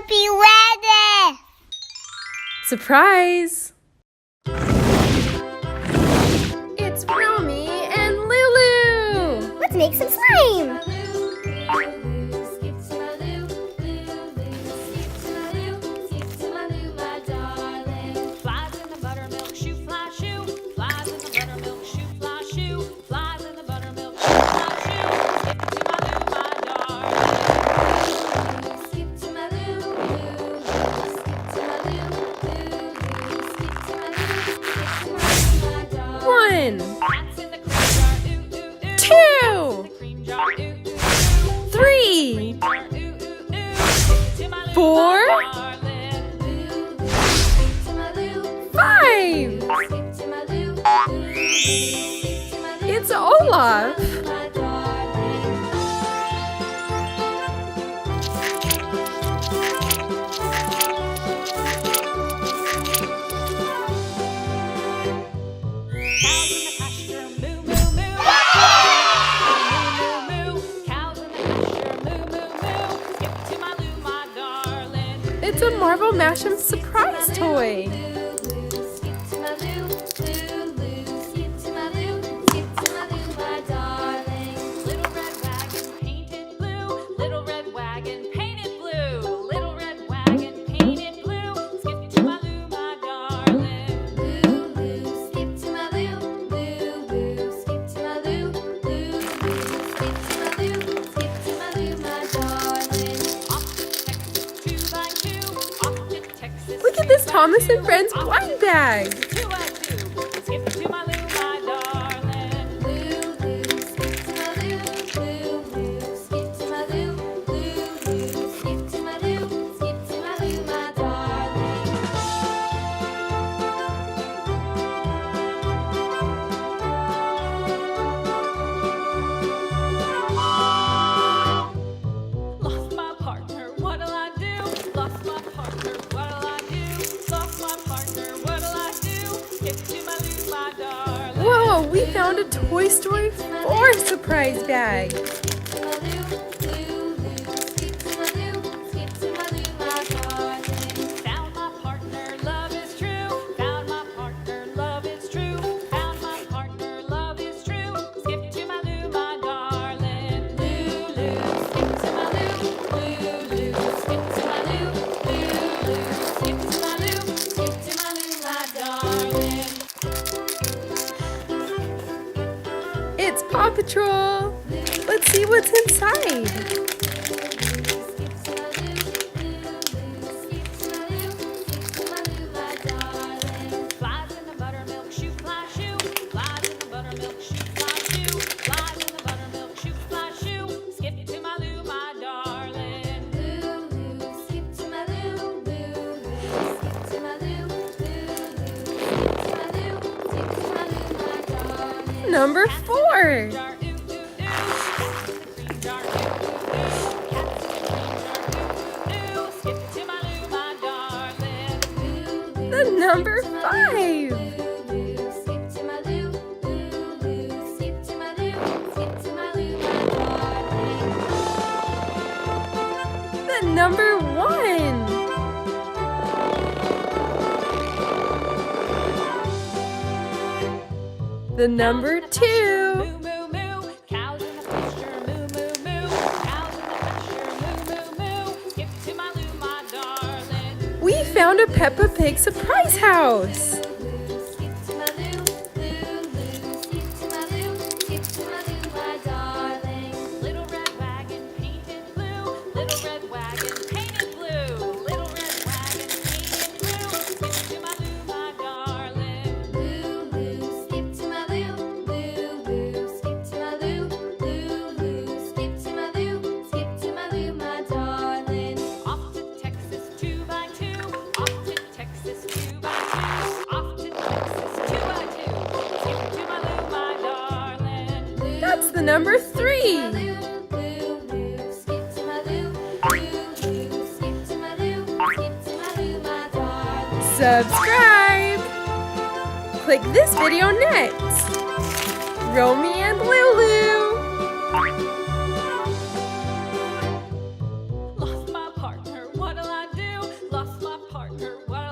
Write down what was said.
be ready! Surprise! It's Romi and Lulu! Let's make some slime! One, two, three, four, five. It's Olaf. It's a Marvel Mashems surprise toy. Look at this Thomas and Friends blind bag. Whoa, we found a Toy Story 4 surprise bag. It's Paw Patrol. Let's see what's inside. Number 4. The number 5. The number 1. The number 2. We found a Peppa Pig surprise house. That's the number 3. Subscribe! Click this video next. Romi and Lulu. Lost my partner, what'll I do? her what